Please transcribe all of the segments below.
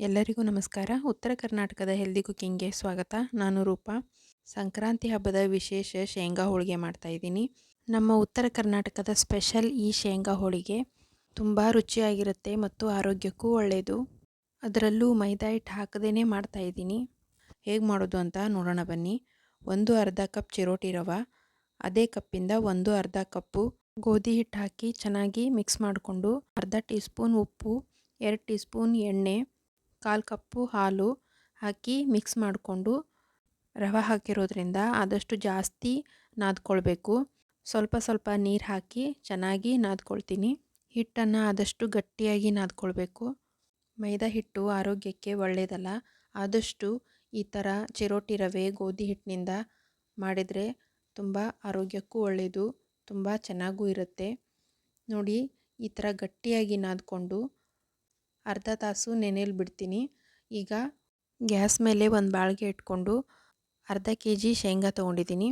ಎಲ್ಲರಿಗೂ ನಮಸ್ಕಾರ. ಉತ್ತರ ಕರ್ನಾಟಕದ ಹೆಲ್ದಿ ಕುಕಿಂಗ್ಗೆ ಸ್ವಾಗತ. ನಾನು ರೂಪಾ. ಸಂಕ್ರಾಂತಿ ಹಬ್ಬದ ವಿಶೇಷ ಶೇಂಗಾ ಹೋಳಿಗೆ ಮಾಡ್ತಾ ಇದ್ದೀನಿ. ನಮ್ಮ ಉತ್ತರ ಕರ್ನಾಟಕದ ಸ್ಪೆಷಲ್ ಈ ಶೇಂಗಾ ಹೋಳಿಗೆ ತುಂಬ ರುಚಿಯಾಗಿರುತ್ತೆ ಮತ್ತು ಆರೋಗ್ಯಕ್ಕೂ ಒಳ್ಳೆಯದು. ಅದರಲ್ಲೂ ಮೈದಾ ಹಿಟ್ಟು ಹಾಕದೇ ಮಾಡ್ತಾ ಇದ್ದೀನಿ. ಹೇಗೆ ಮಾಡೋದು ಅಂತ ನೋಡೋಣ ಬನ್ನಿ. ಅರ್ಧ ಕಪ್ ಚಿರೋಟಿ ರವೆ, ಅದೇ ಕಪ್ಪಿಂದ ಅರ್ಧ ಕಪ್ಪು ಗೋಧಿ ಹಿಟ್ಟು ಹಾಕಿ ಚೆನ್ನಾಗಿ ಮಿಕ್ಸ್ ಮಾಡಿಕೊಂಡು, ಅರ್ಧ ಟೀ ಸ್ಪೂನ್ ಉಪ್ಪು, 2 ಟೀ ಸ್ಪೂನ್ ಎಣ್ಣೆ, 1/4 ಕಪ್ಪು ಹಾಲು ಹಾಕಿ ಮಿಕ್ಸ್ ಮಾಡಿಕೊಂಡು, ರವೆ ಹಾಕಿರೋದ್ರಿಂದ ಆದಷ್ಟು ಜಾಸ್ತಿ ನಾದ್ಕೊಳ್ಬೇಕು. ಸ್ವಲ್ಪ ಸ್ವಲ್ಪ ನೀರು ಹಾಕಿ ಚೆನ್ನಾಗಿ ನಾದ್ಕೊಳ್ತೀನಿ. ಹಿಟ್ಟನ್ನು ಆದಷ್ಟು ಗಟ್ಟಿಯಾಗಿ ನಾದ್ಕೊಳ್ಬೇಕು. ಮೈದಾ ಹಿಟ್ಟು ಆರೋಗ್ಯಕ್ಕೆ ಒಳ್ಳೆಯದಲ್ಲ. ಆದಷ್ಟು ಈ ಥರ ಚಿರೋಟಿ ರವೆ ಗೋಧಿ ಹಿಟ್ಟಿನಿಂದ ಮಾಡಿದರೆ ತುಂಬ ಆರೋಗ್ಯಕ್ಕೂ ಒಳ್ಳೆಯದು, ತುಂಬ ಚೆನ್ನಾಗೂ ಇರುತ್ತೆ. ನೋಡಿ, ಈ ಥರ ಗಟ್ಟಿಯಾಗಿ ನಾದ್ಕೊಂಡು ಅರ್ಧ ತಾಸು ನೆನೆಯಲ್ಲಿ ಬಿಡ್ತೀನಿ. ಈಗ ಗ್ಯಾಸ್ ಮೇಲೆ ಒಂದು ಬಾಳಿಗೆ ಇಟ್ಕೊಂಡು ಅರ್ಧ kg ಶೇಂಗಾ ತೊಗೊಂಡಿದ್ದೀನಿ.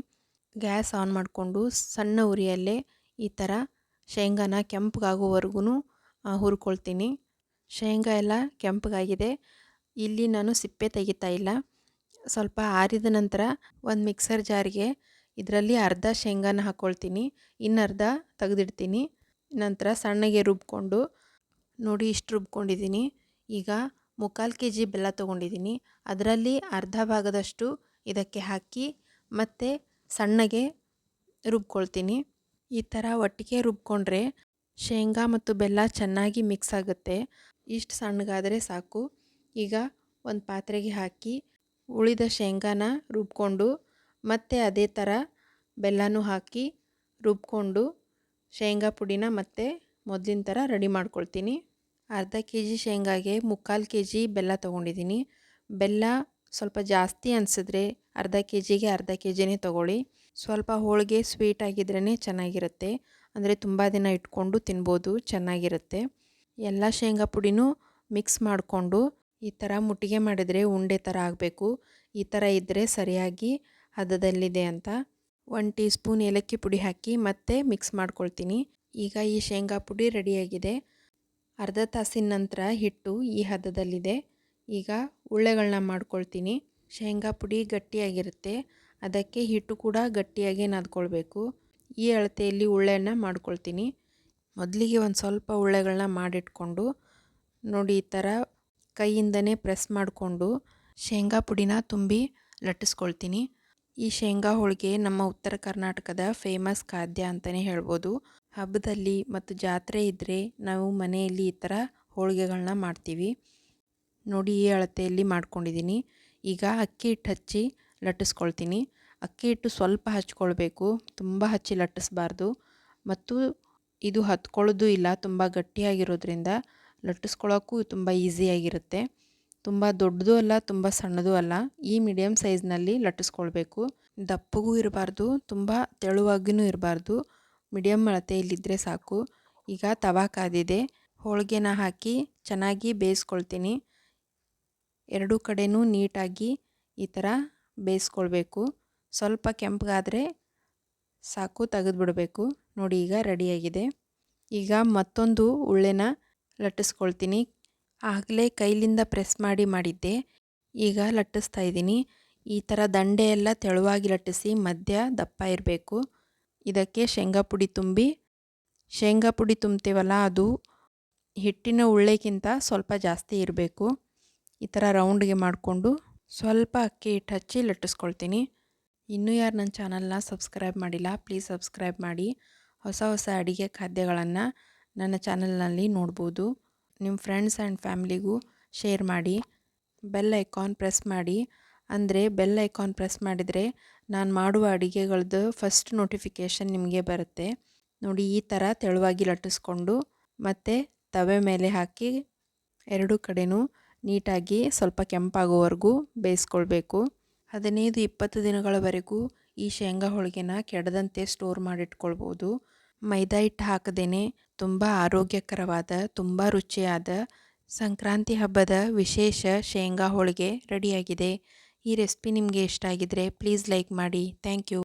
ಗ್ಯಾಸ್ ಆನ್ ಮಾಡಿಕೊಂಡು ಸಣ್ಣ ಉರಿಯಲ್ಲೇ ಈ ಥರ ಶೇಂಗಾನ ಕೆಂಪಗಾಗೋವರೆಗೂ ಹುರ್ಕೊಳ್ತೀನಿ. ಶೇಂಗಾ ಎಲ್ಲ ಕೆಂಪಗಾಗಿದೆ. ಇಲ್ಲಿ ನಾನು ಸಿಪ್ಪೆ ತೆಗಿತಾ ಇಲ್ಲ. ಸ್ವಲ್ಪ ಆರಿದ ನಂತರ ಒಂದು ಮಿಕ್ಸರ್ ಜಾರಿಗೆ ಇದರಲ್ಲಿ ಅರ್ಧ ಶೇಂಗಾನ ಹಾಕ್ಕೊಳ್ತೀನಿ, ಇನ್ನರ್ಧ ತೆಗೆದಿಡ್ತೀನಿ. ನಂತರ ಸಣ್ಣಗೆ ರುಬ್ಕೊಂಡು, ನೋಡಿ ಇಷ್ಟು ರುಬ್ಕೊಂಡಿದ್ದೀನಿ. ಈಗ 3/4 kg ಬೆಲ್ಲ ತೊಗೊಂಡಿದ್ದೀನಿ. ಅದರಲ್ಲಿ ಅರ್ಧ ಭಾಗದಷ್ಟು ಇದಕ್ಕೆ ಹಾಕಿ ಮತ್ತೆ ಸಣ್ಣಗೆ ರುಬ್ಕೊಳ್ತೀನಿ. ಈ ಥರ ಒಟ್ಟಿಗೆ ರುಬ್ಕೊಂಡ್ರೆ ಶೇಂಗಾ ಮತ್ತು ಬೆಲ್ಲ ಚೆನ್ನಾಗಿ ಮಿಕ್ಸ್ ಆಗುತ್ತೆ. ಇಷ್ಟು ಸಣ್ಣಗಾದರೆ ಸಾಕು. ಈಗ ಒಂದು ಪಾತ್ರೆಗೆ ಹಾಕಿ ಉಳಿದ ಶೇಂಗಾನ ರುಬ್ಕೊಂಡು ಮತ್ತೆ ಅದೇ ಥರ ಬೆಲ್ಲನೂ ಹಾಕಿ ರುಬ್ಕೊಂಡು ಶೇಂಗಾ ಪುಡಿನ ಮತ್ತೆ ಮೊದಲಿನ ಥರ ರೆಡಿ ಮಾಡ್ಕೊಳ್ತೀನಿ. ಅರ್ಧ kg ಶೇಂಗಾಗೆ 3/4 kg ಬೆಲ್ಲ ತೊಗೊಂಡಿದ್ದೀನಿ. ಬೆಲ್ಲ ಸ್ವಲ್ಪ ಜಾಸ್ತಿ ಅನಿಸಿದ್ರೆ ಅರ್ಧ kgಗೆ ಅರ್ಧ kgನೇ ತೊಗೊಳ್ಳಿ. ಸ್ವಲ್ಪ ಹೋಳಿಗೆ ಸ್ವೀಟ್ ಆಗಿದ್ರೇ ಚೆನ್ನಾಗಿರುತ್ತೆ. ಅಂದರೆ ತುಂಬ ದಿನ ಇಟ್ಕೊಂಡು ತಿನ್ಬೋದು, ಚೆನ್ನಾಗಿರುತ್ತೆ. ಎಲ್ಲ ಶೇಂಗಾ ಪುಡಿನೂ ಮಿಕ್ಸ್ ಮಾಡಿಕೊಂಡು ಈ ಥರ ಮುಟ್ಟಿಗೆ ಮಾಡಿದರೆ ಉಂಡೆ ಥರ ಆಗಬೇಕು. ಈ ಥರ ಇದ್ದರೆ ಸರಿಯಾಗಿ ಹದದಲ್ಲಿದೆ ಅಂತ. 1 ಟೀ ಸ್ಪೂನ್ ಏಲಕ್ಕಿ ಪುಡಿ ಹಾಕಿ ಮತ್ತೆ ಮಿಕ್ಸ್ ಮಾಡ್ಕೊಳ್ತೀನಿ. ಈಗ ಈ ಶೇಂಗಾ ಪುಡಿ ರೆಡಿಯಾಗಿದೆ. ಅರ್ಧ ತಾಸಿನ ನಂತರ ಹಿಟ್ಟು ಈ ಹದದಲ್ಲಿದೆ. ಈಗ ಉಳ್ಳೆಗಳನ್ನ ಮಾಡ್ಕೊಳ್ತೀನಿ. ಶೇಂಗಾ ಪುಡಿ ಗಟ್ಟಿಯಾಗಿರುತ್ತೆ, ಅದಕ್ಕೆ ಹಿಟ್ಟು ಕೂಡ ಗಟ್ಟಿಯಾಗಿ ನಾದ್ಕೊಳ್ಬೇಕು. ಈ ಅಳತೆಯಲ್ಲಿ ಉಳ್ಳೆನ ಮಾಡ್ಕೊಳ್ತೀನಿ. ಮೊದಲಿಗೆ ಒಂದು ಸ್ವಲ್ಪ ಉಳ್ಳೆಗಳನ್ನ ಮಾಡಿಟ್ಕೊಂಡು, ನೋಡಿ ಈ ಥರ ಕೈಯಿಂದನೇ ಪ್ರೆಸ್ ಮಾಡಿಕೊಂಡು ಶೇಂಗಾ ಪುಡಿನ ತುಂಬಿ ಲಟ್ಟಿಸ್ಕೊಳ್ತೀನಿ. ಈ ಶೇಂಗಾ ಹೋಳಿಗೆ ನಮ್ಮ ಉತ್ತರ ಕರ್ನಾಟಕದ ಫೇಮಸ್ ಖಾದ್ಯ ಅಂತಲೇ ಹೇಳ್ಬೋದು. ಹಬ್ಬದಲ್ಲಿ ಮತ್ತು ಜಾತ್ರೆ ಇದ್ದರೆ ನಾವು ಮನೆಯಲ್ಲಿ ಈ ಥರ ಹೋಳಿಗೆಗಳನ್ನ ಮಾಡ್ತೀವಿ. ನೋಡಿ, ಈ ಅಳತೆಯಲ್ಲಿ ಮಾಡ್ಕೊಂಡಿದ್ದೀನಿ. ಈಗ ಅಕ್ಕಿ ಹಿಟ್ಟು ಹಚ್ಚಿ ಲಟ್ಟಿಸ್ಕೊಳ್ತೀನಿ. ಅಕ್ಕಿ ಹಿಟ್ಟು ಸ್ವಲ್ಪ ಹಚ್ಕೊಳ್ಬೇಕು, ತುಂಬ ಹಚ್ಚಿ ಲಟ್ಟಿಸ್ಬಾರ್ದು. ಮತ್ತು ಇದು ಹತ್ಕೊಳ್ಳೋದು ಇಲ್ಲ, ತುಂಬ ಗಟ್ಟಿಯಾಗಿರೋದ್ರಿಂದ ಲಟ್ಟಿಸ್ಕೊಳ್ಳೋಕ್ಕೂ ತುಂಬ ಈಸಿಯಾಗಿರುತ್ತೆ. ತುಂಬ ದೊಡ್ಡದು ಅಲ್ಲ, ತುಂಬ ಸಣ್ಣದು ಅಲ್ಲ, ಈ ಮೀಡಿಯಮ್ ಸೈಜ್ನಲ್ಲಿ ಲಟ್ಟಿಸ್ಕೊಳ್ಬೇಕು. ದಪ್ಪಗೂ ಇರಬಾರ್ದು, ತುಂಬ ತೆಳುವಾಗಿಯೂ ಇರಬಾರ್ದು, ಮೀಡಿಯಮ್ ಅಳತೆಯಲ್ಲಿದ್ದರೆ ಸಾಕು. ಈಗ ತವಾ ಕಾದಿದೆ. ಹೋಳಿಗೆನ ಹಾಕಿ ಚೆನ್ನಾಗಿ ಬೇಯಿಸ್ಕೊಳ್ತೀನಿ. ಎರಡೂ ಕಡೆನೂ ನೀಟಾಗಿ ಈ ಥರ ಬೇಯಿಸ್ಕೊಳ್ಬೇಕು. ಸ್ವಲ್ಪ ಕೆಂಪಗಾದರೆ ಸಾಕು, ತೆಗೆದುಬಿಡಬೇಕು. ನೋಡಿ, ಈಗ ರೆಡಿಯಾಗಿದೆ. ಈಗ ಮತ್ತೊಂದು ಉಳ್ಳೆನ ಲಟ್ಟಿಸ್ಕೊಳ್ತೀನಿ. ಆಗಲೇ ಕೈಲಿಂದ ಪ್ರೆಸ್ ಮಾಡಿದ್ದೆ, ಈಗ ಲಟ್ಟಿಸ್ತಾ ಇದ್ದೀನಿ. ಈ ಥರ ದಂಡೆ ಎಲ್ಲ ತೆಳುವಾಗಿ ಲಟ್ಟಿಸಿ ಮಧ್ಯ ದಪ್ಪ ಇರಬೇಕು. ಇದಕ್ಕೆ ಶೇಂಗಾ ಪುಡಿ ತುಂಬಿ, ಶೇಂಗಾ ಪುಡಿ ತುಂಬ್ತೀವಲ್ಲ ಅದು ಹಿಟ್ಟಿನ ಉಳ್ಳೆಗಿಂತ ಸ್ವಲ್ಪ ಜಾಸ್ತಿ ಇರಬೇಕು. ಈ ಥರ ರೌಂಡ್ಗೆ ಮಾಡಿಕೊಂಡು ಸ್ವಲ್ಪ ಅಕ್ಕಿ ಹಿಟ್ಟು ಹಚ್ಚಿ ಲಟ್ಟಿಸ್ಕೊಳ್ತೀನಿ. ಇನ್ನೂ ಯಾರು ನನ್ನ ಚಾನಲ್ನ ಸಬ್ಸ್ಕ್ರೈಬ್ ಮಾಡಿಲ್ಲ, ಪ್ಲೀಸ್ ಸಬ್ಸ್ಕ್ರೈಬ್ ಮಾಡಿ. ಹೊಸ ಹೊಸ ಅಡುಗೆ ಖಾದ್ಯಗಳನ್ನು ನನ್ನ ಚಾನಲ್ನಲ್ಲಿ ನೋಡ್ಬೋದು. ನಿಮ್ಮ ಫ್ರೆಂಡ್ಸ್ ಆ್ಯಂಡ್ ಫ್ಯಾಮ್ಲಿಗೂ ಶೇರ್ ಮಾಡಿ. ಬೆಲ್ ಐಕಾನ್ ಪ್ರೆಸ್ ಮಾಡಿ. ಅಂದರೆ ಬೆಲ್ ಐಕಾನ್ ಪ್ರೆಸ್ ಮಾಡಿದರೆ ನಾನು ಮಾಡುವ ಅಡುಗೆಗಳದ್ದು ಫಸ್ಟ್ ನೋಟಿಫಿಕೇಷನ್ ನಿಮಗೆ ಬರುತ್ತೆ. ನೋಡಿ, ಈ ಥರ ತೆಳುವಾಗಿ ಲಟ್ಟಿಸ್ಕೊಂಡು ಮತ್ತೆ ತವೆ ಮೇಲೆ ಹಾಕಿ ಎರಡೂ ಕಡೆನೂ ನೀಟಾಗಿ ಸ್ವಲ್ಪ ಕೆಂಪಾಗೋವರೆಗೂ ಬೇಯಿಸ್ಕೊಳ್ಬೇಕು. 15-20 ದಿನಗಳವರೆಗೂ ಈ ಶೇಂಗಾ ಹೋಳಿಗೆನ ಕೆಡದಂತೆ ಸ್ಟೋರ್ ಮಾಡಿಟ್ಕೊಳ್ಬೋದು. ಮೈದಾ ಹಿಟ್ಟು ಹಾಕದೇನೆ ತುಂಬ ಆರೋಗ್ಯಕರವಾದ, ತುಂಬ ರುಚಿಯಾದ ಸಂಕ್ರಾಂತಿ ಹಬ್ಬದ ವಿಶೇಷ ಶೇಂಗಾ ಹೋಳಿಗೆ ರೆಡಿಯಾಗಿದೆ. ಈ ರೆಸಿಪಿ ನಿಮಗೆ ಇಷ್ಟ ಆಗಿದ್ರೆ ಪ್ಲೀಸ್ ಲೈಕ್ ಮಾಡಿ. Thank you.